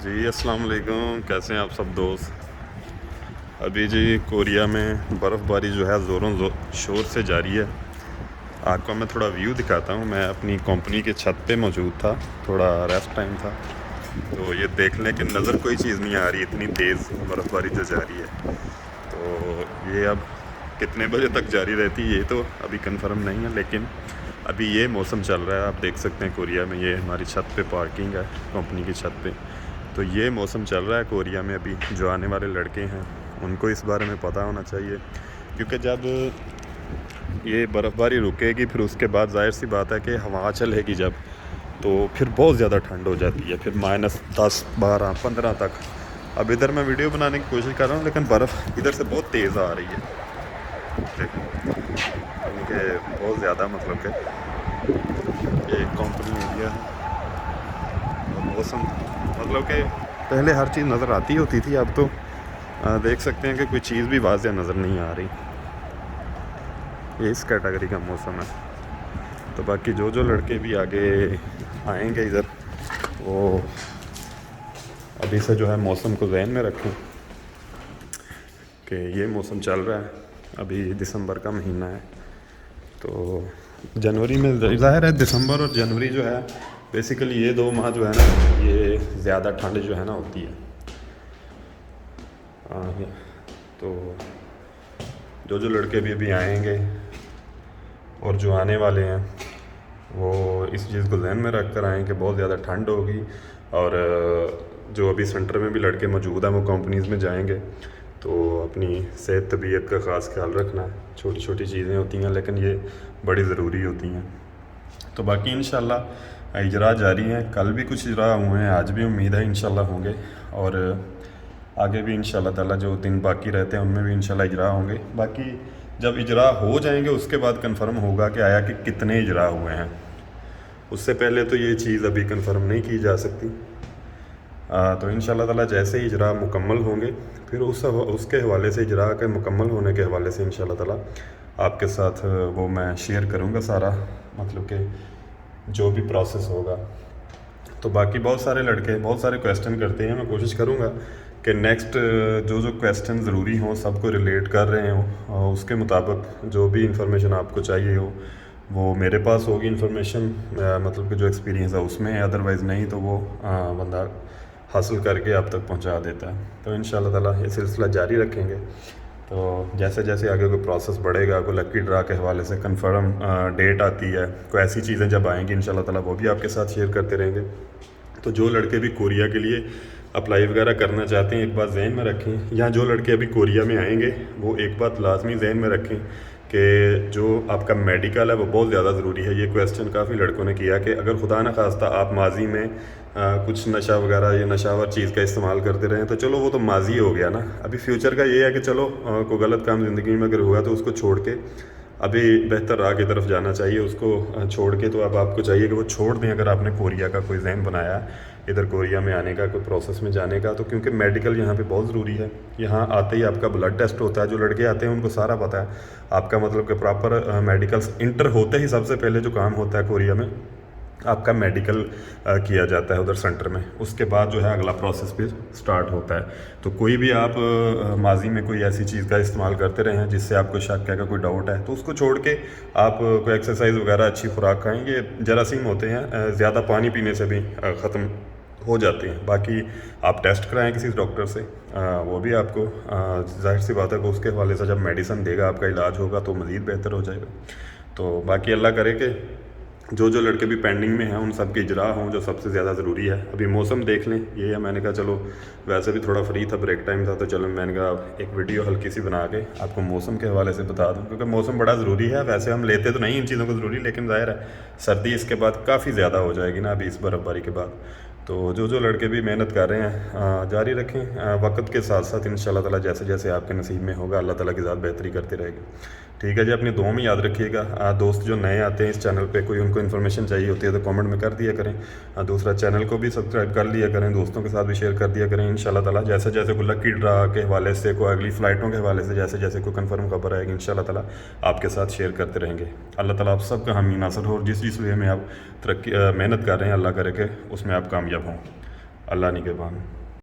جی السلام علیکم، کیسے ہیں آپ سب دوست؟ ابھی جی کوریا میں برف باری جو ہے زوروں شور سے جاری ہے۔ آپ کو میں تھوڑا ویو دکھاتا ہوں۔ میں اپنی کمپنی کے چھت پہ موجود تھا، تھوڑا ریسٹ ٹائم تھا، تو یہ دیکھ لیں کہ نظر کوئی چیز نہیں آ رہی، اتنی تیز برف باری جو جاری ہے۔ تو یہ اب کتنے بجے تک جاری رہتی ہے یہ تو ابھی کنفرم نہیں ہے، لیکن ابھی یہ موسم چل رہا ہے۔ آپ دیکھ سکتے ہیں کوریا میں، یہ ہماری چھت پہ پارکنگ ہے کمپنی کی چھت پہ، تو یہ موسم چل رہا ہے کوریا میں ابھی۔ جو آنے والے لڑکے ہیں ان کو اس بارے میں پتہ ہونا چاہیے، کیونکہ جب یہ برف باری رکے گی پھر اس کے بعد ظاہر سی بات ہے کہ ہوا چلے گی جب، تو پھر بہت زیادہ ٹھنڈ ہو جاتی ہے، پھر -10 12 15 تک۔ اب ادھر میں ویڈیو بنانے کی کوشش کر رہا ہوں، لیکن برف ادھر سے بہت تیز آ رہی ہے، کیونکہ بہت زیادہ مطلب کہ یہ کمپنی ایریا ہے اور موسم مطلب کہ پہلے ہر چیز نظر آتی ہوتی تھی، اب تو دیکھ سکتے ہیں کہ کوئی چیز بھی واضح نظر نہیں آ رہی۔ یہ اس کیٹیگری کا موسم ہے۔ تو باقی جو لڑکے بھی آگے آئیں گے ادھر، وہ ابھی سے جو ہے موسم کو ذہن میں رکھیں کہ یہ موسم چل رہا ہے، ابھی دسمبر کا مہینہ ہے، تو جنوری میں ظاہر ہے دسمبر اور جنوری جو ہے بیسیکلی یہ 2 ماہ جو ہے نا، یہ زیادہ ٹھنڈ جو ہے نا ہوتی ہے۔ تو جو لڑکے بھی ابھی آئیں گے اور جو آنے والے ہیں وہ اس چیز کو ذہن میں رکھ کر آئیں کہ بہت زیادہ ٹھنڈ ہوگی، اور جو ابھی سینٹر میں بھی لڑکے موجود ہیں وہ کمپنیز میں جائیں گے، تو اپنی صحت طبیعت کا خاص خیال رکھنا ہے۔ چھوٹی چھوٹی چیزیں ہوتی ہیں لیکن یہ بڑی ضروری ہوتی ہیں۔ تو باقی انشاءاللہ اجراء جاری ہیں، کل بھی کچھ اجراء ہوئے ہیں، آج بھی امید ہے انشاءاللہ ہوں گے، اور آگے بھی انشاءاللہ تعالیٰ جو دن باقی رہتے ہیں ان میں بھی انشاءاللہ اجراء ہوں گے۔ باقی جب اجراء ہو جائیں گے اس کے بعد کنفرم ہوگا کہ آیا کہ کتنے اجراء ہوئے ہیں، اس سے پہلے تو یہ چیز ابھی کنفرم نہیں کی جا سکتی۔ تو انشاءاللہ تعالیٰ جیسے ہی اجراء مکمل ہوں گے پھر اس کے حوالے سے، اجراء کے مکمل ہونے کے حوالے سے انشاءاللہ تعالیٰ آپ کے ساتھ وہ میں شیئر کروں گا سارا، مطلب کہ جو بھی پروسیس ہوگا۔ تو باقی بہت سارے لڑکے بہت سارے کویسچن کرتے ہیں، میں کوشش کروں گا کہ نیکسٹ جو کویسچن ضروری ہوں سب کو ریلیٹ کر رہے ہوں، اور اس کے مطابق جو بھی انفارمیشن آپ کو چاہیے ہو وہ میرے پاس ہوگی انفارمیشن، مطلب کہ جو ایکسپیرینس ہے اس میں ہے، ادروائز نہیں تو وہ بندہ حاصل کر کے آپ تک پہنچا دیتا ہے۔ تو انشاءاللہ تعالیٰ یہ سلسلہ جاری رکھیں گے۔ تو جیسے جیسے آگے کوئی پروسیس بڑھے گا، کوئی لکی ڈرا کے حوالے سے کنفرم ڈیٹ آتی ہے، کوئی ایسی چیزیں جب آئیں گی انشاءاللہ تعالیٰ وہ بھی آپ کے ساتھ شیئر کرتے رہیں گے۔ تو جو لڑکے بھی کوریا کے لیے اپلائی وغیرہ کرنا چاہتے ہیں ایک بات ذہن میں رکھیں، یا جو لڑکے ابھی کوریا میں آئیں گے وہ ایک بات لازمی ذہن میں رکھیں کہ جو آپ کا میڈیکل ہے وہ بہت زیادہ ضروری ہے۔ یہ کویسچن کافی لڑکوں نے کیا کہ اگر خدا نخواستہ آپ ماضی میں کچھ نشہ وغیرہ یا نشاور چیز کا استعمال کرتے رہیں تو چلو وہ تو ماضی ہو گیا نا، ابھی فیوچر کا یہ ہے کہ چلو کوئی غلط کام زندگی میں اگر ہوا تو اس کو چھوڑ کے ابھی بہتر راہ کی طرف جانا چاہیے، اس کو چھوڑ کے۔ تو اب آپ کو چاہیے کہ وہ چھوڑ دیں اگر آپ نے کوریا کا کوئی ذہن بنایا ہے ادھر کوریا میں آنے کا، کوئی پروسیس میں جانے کا، تو کیونکہ میڈیکل یہاں پہ بہت ضروری ہے۔ یہاں آتے ہی آپ کا بلڈ ٹیسٹ ہوتا ہے، جو لڑکے آتے ہیں ان کو سارا پتہ ہے آپ کا، مطلب کہ پراپر میڈیکلس انٹر ہوتے ہی سب سے پہلے جو کام ہوتا ہے کوریا میں آپ کا میڈیکل کیا جاتا ہے ادھر سینٹر میں، اس کے بعد جو ہے اگلا پروسیس پھر سٹارٹ ہوتا ہے۔ تو کوئی بھی آپ ماضی میں کوئی ایسی چیز کا استعمال کرتے رہے ہیں جس سے آپ کو شک ہے کہ کوئی ڈاؤٹ ہے تو اس کو چھوڑ کے آپ کوئی ایکسرسائز وغیرہ اچھی خوراک کھائیں گے، جراثیم ہوتے ہیں زیادہ پانی پینے سے بھی ختم ہو جاتے ہیں۔ باقی آپ ٹیسٹ کرائیں کسی ڈاکٹر سے، وہ بھی آپ کو ظاہر سی بات ہے کہ اس کے حوالے سے جب میڈیسن دے گا آپ کا علاج ہوگا تو مزید بہتر ہو جائے گا۔ تو باقی اللہ کرے کہ جو لڑکے بھی پینڈنگ میں ہیں ان سب کے اجراء ہوں، جو سب سے زیادہ ضروری ہے۔ ابھی موسم دیکھ لیں، یہ ہے، میں نے کہا چلو ویسے بھی تھوڑا فری تھا، بریک ٹائم تھا، تو چلو میں نے کہا ایک ویڈیو ہلکی سی بنا کے آپ کو موسم کے حوالے سے بتا دوں، کیونکہ موسم بڑا ضروری ہے۔ ویسے ہم لیتے تو نہیں ان چیزوں کو ضروری، لیکن ظاہر ہے سردی اس کے بعد کافی زیادہ ہو جائے گی نا ابھی اس برف باری کے بعد۔ تو جو لڑکے بھی محنت کر رہے ہیں جاری رکھیں، وقت کے ساتھ ساتھ انشاءاللہ تعالیٰ جیسے جیسے آپ کے نصیب میں ہوگا اللہ تعالیٰ کی ذات بہتری کرتے رہے گی۔ ٹھیک ہے جی، اپنی دعاؤں میں یاد رکھیے گا۔ دوست جو نئے آتے ہیں اس چینل پہ، کوئی ان کو انفارمیشن چاہیے ہوتی ہے تو کامنٹ میں کر دیا کریں۔ دوسرا چینل کو بھی سبسکرائب کر لیا کریں، دوستوں کے ساتھ بھی شیئر کر دیا کریں۔ انشاءاللہ تعالیٰ جیسے جیسے کوئی لکی ڈرا کے حوالے سے، کوئی اگلی فلائٹوں کے حوالے سے، جیسے جیسے کوئی کنفرم خبر آئے گی انشاءاللہ تعالیٰ آپ کے ساتھ شیئر کرتے رہیں گے۔ اللہ تعالیٰ آپ سب کا حامی ناصر ہو، اور جس وے میں آپ محنت کر رہے ہیں اللہ کرے کہ اس میں آپ کامیاب ہوں۔ اللہ نگہبان.